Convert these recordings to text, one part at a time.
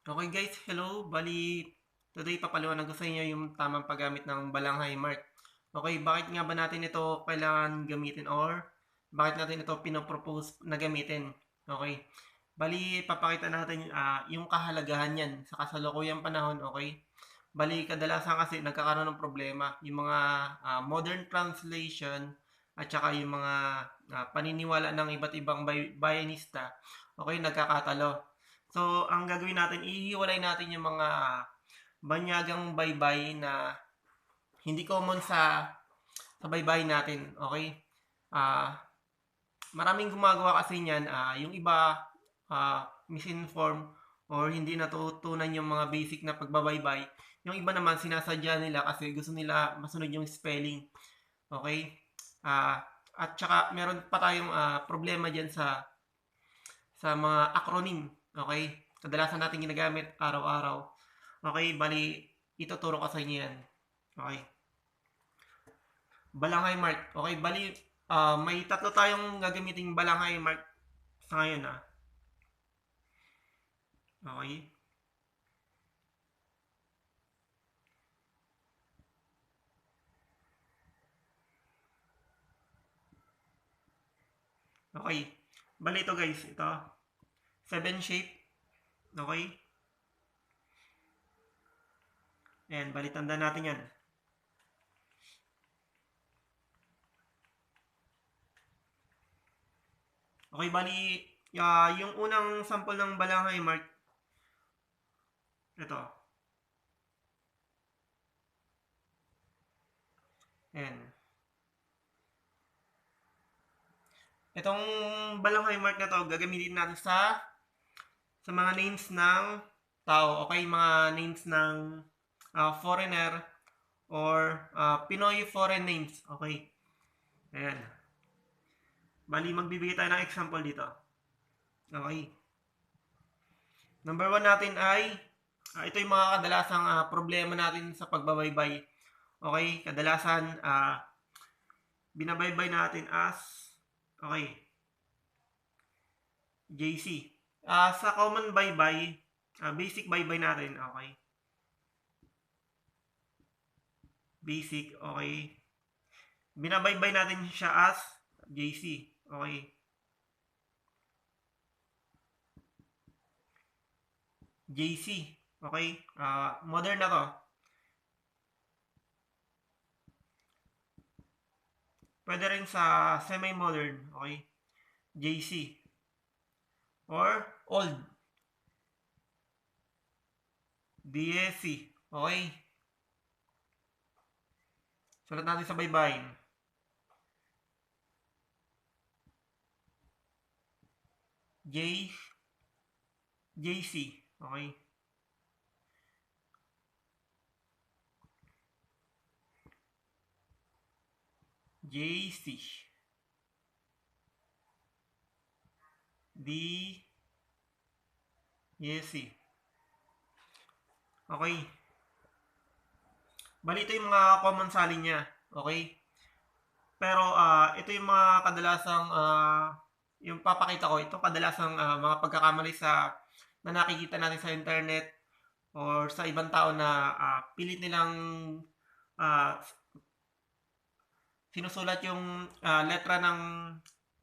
Okay guys, hello. Bali, today papaliwanag ko sa inyo yung tamang paggamit ng Balanghay Mark. Okay, bakit nga ba natin ito kailangan gamitin or bakit natin ito pinopropose na gamitin? Okay. Bali, papakita natin yung kahalagahan yan sa kasalukuyang panahon, okay? Bali, kadalasan kasi nagkakaroon ng problema yung mga modern translation at saka yung mga paniniwala ng iba't ibang bayanista, okay, nagkakatalo. So, ang gagawin natin, ihiwalay natin yung mga banyagang baybay na hindi common sa baybay natin, okay? Ah, maraming gumagawa kasi niyan, yung iba misinform or hindi natutunan yung mga basic na pagbabaybay. Yung iba naman sinasadya nila kasi gusto nila masunod yung spelling, okay? At saka meron pa tayong problema diyan sa mga acronym, okay? Kadalasan natin ginagamit araw-araw. Okay, bali, ituturo ko sa inyo yan. Okay. Balanghay mark. Okay, bali, may tatlo tayong gagamiting balanghay mark sa ngayon, ah. Okay. Okay. Bali ito guys, ito. Seven shape. Okay. Ayan, bali tanda natin yan. Okay, bali, yung unang sample ng balanghay mark, ito. Ayan. Itong balanghay mark na to, gagamitin natin sa mga names ng tao, okay? Mga names ng foreigner or Pinoy foreign names, okay? Ayan. Bali, magbibigay tayo ng example dito. Okay. Number one natin ay, ito yung mga kadalasang problema natin sa pagbabaybay. Okay? Kadalasan, binabaybay natin as, okay, JC. Sa common baybay, basic baybay natin, okay? Basic, okay? Binabaybay natin siya as JC. Okay. JC. Okay. Modern na to. Pwede rin sa semi-modern. Okay. JC. Or old. DSC. Okay. Sulat natin sa baybayin. J. JC. Okay. JC. D. DSC. Okay. Bali ito yung mga common salin niya. Okay. Pero ito yung mga kadalasang yung papakita ko. Ito kadalasang mga pagkakamali na nakikita natin sa internet or sa ibang tao na pilit nilang ah, sinusulat yung letra ng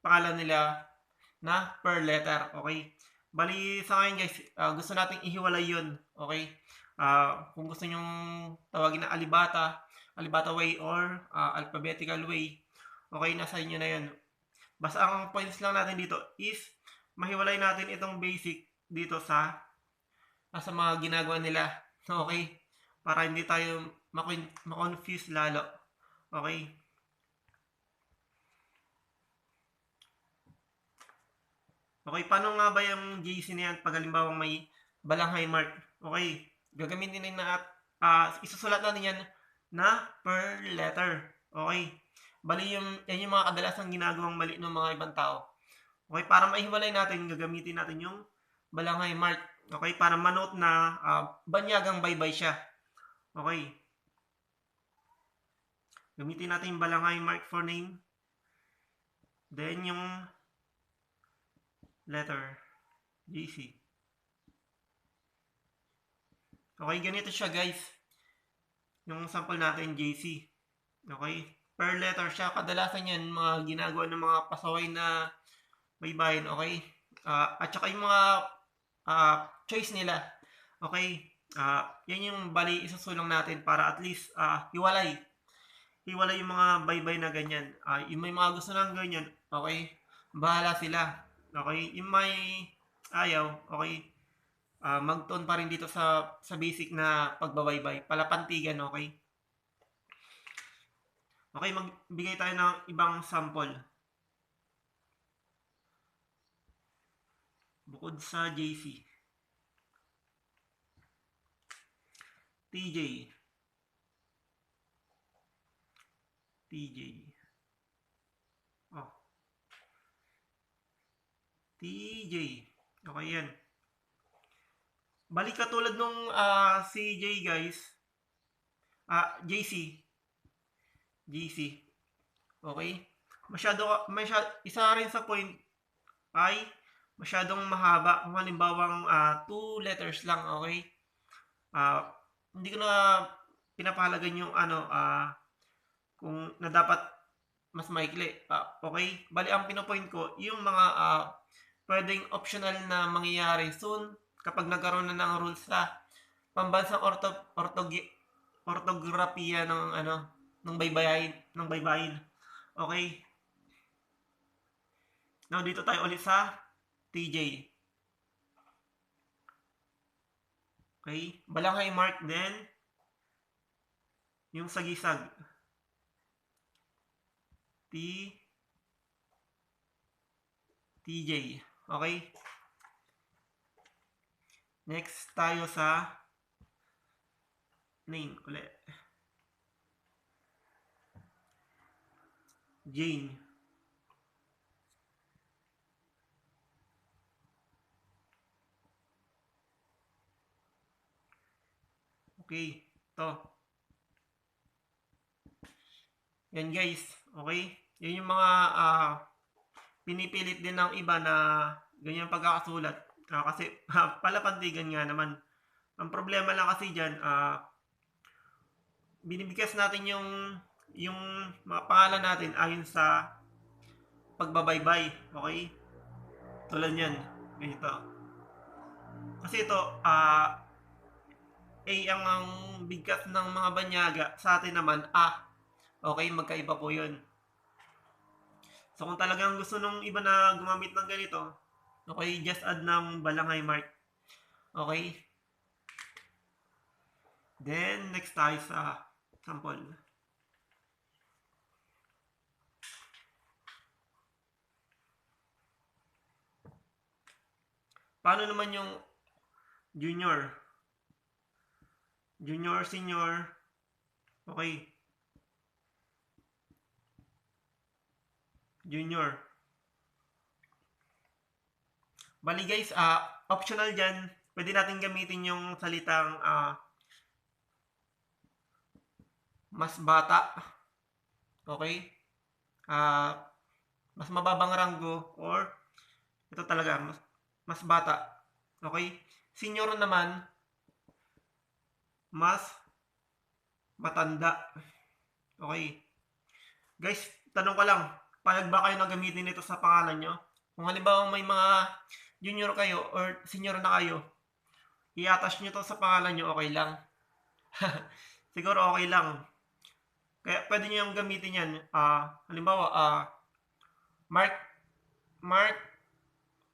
pangalan nila na per letter. Okay? Bali sa ngayon guys, gusto nating ihiwalay yun. Okay? Kung gusto nyong tawagin na alibata way or alphabetical way, okay, nasa inyo na yun. Basta ang points lang natin dito is mahiwalay natin itong basic dito sa mga ginagawa nila. Okay? Para hindi tayo makonfuse lalo. Okay? Okay, paano nga ba yung JC na yan pag halimbawa may balanghay mark? Okay, gagamitin din na at isusulat natin yan na per letter. Okay, bali yan yung mga kadalasang ginagawang mali ng mga ibang tao. Okay, para maihiwalay natin, gagamitin natin yung balanghay mark. Okay, para manote na banyagang baybay siya. Okay, gamitin natin yung balanghay mark for name. Then yung letter, JC. Okay, ganito siya guys. Yung sample natin, JC. Okay? Per letter siya. Kadalasan yan, mga ginagawa ng mga pasaway na baybayin. Okay? At saka yung mga choice nila. Okay? Yan yung bali isusulang natin para at least hiwalay. Hiwalay yung mga baybay na ganyan. Yung may mga gusto ng ganyan, okay? Bahala sila. Okay? Yung may ayaw, okay? Mag-tone pa rin dito sa basic na pagbabaybay. Palapantigan, okay? Okay, magbigay tayo ng ibang sample. Bukod sa JC. TJ. TJ. Oh. TJ. Okay yan. Balik katulad nung CJ guys. JC. JC. Okay? Isa rin sa point ay masyadong mahaba. Kung halimbawang 2 letters lang, okay? Hindi ko na pinapahalagan yung kung na dapat mas maikli. Okay? Bali, ang pinopoint ko, yung mga pwedeng optional na mangyayari soon kapag nagkaroon na ng rules sa pambansang ortografiya ng baybayin. Okay? Now, dito tayo ulit sa TJ. Okay? Balanghay mark, then yung sagisag. TJ. Okay? Next tayo sa name ulit. Jane. Okay. Ito. Yan guys. Okay? Yan yung mga pinipilit din ng iba na ganyan pagkakasulat. Kasi palapantigan nga naman. Ang problema lang kasi dyan, binibigkas natin yung mga pangalan natin ayon sa pagbabaybay. Okay? Tulad yan. Ganito. Kasi ito, A ang bigkas ng mga banyaga. Sa atin naman, Okay, magkaiba po yun. So, kung talagang gusto nung iba na gumamit ng ganito, okay, just add ng balanghay mark. Okay? Then, next tayo sa sample. Paano naman yung junior? Junior, senior. Okay. Junior. Bali guys, optional dyan. Pwede natin gamitin yung salitang mas bata. Okay? Mas mababang ranggo or ito talaga, mas bata. Okay? Senior naman, mas matanda. Okay? Guys, tanong ko lang, payag ba kayo na gamitin ito sa pangalan nyo? Kung halimbawa may mga junior kayo or senior na kayo, i-attach nyo to sa pangalan nyo, okay lang. Siguro okay lang. Kaya pwede nyo yung gamitin yan. Halimbawa, Mark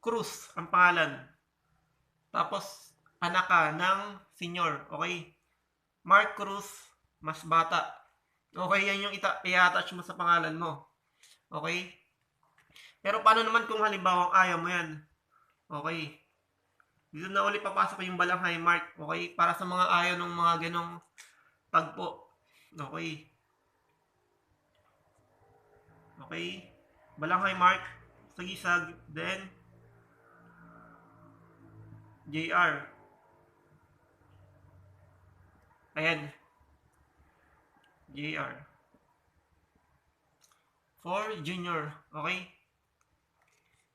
Cruz ang pangalan. Tapos, anak ka ng senior. Okay? Mark Cruz, mas bata. Okay, yan yung i-attach mo sa pangalan mo. Okay? Pero paano naman kung halimbawa ayaw mo yan? Okay. Dito na ulit papasok yung balanghay mark. Okay? Para sa mga ayaw ng mga ganong tagpo. Okay. Okay? Balanghay mark, sagisag, then JR. Ayan. JR. For junior. Okay?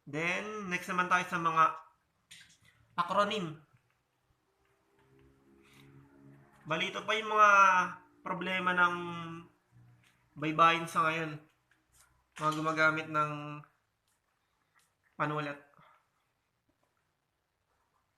Then, next naman tayo sa mga acronym. Bali, ito pa yung mga problema ng baybayin sa ngayon. Mga gumagamit ng panulat.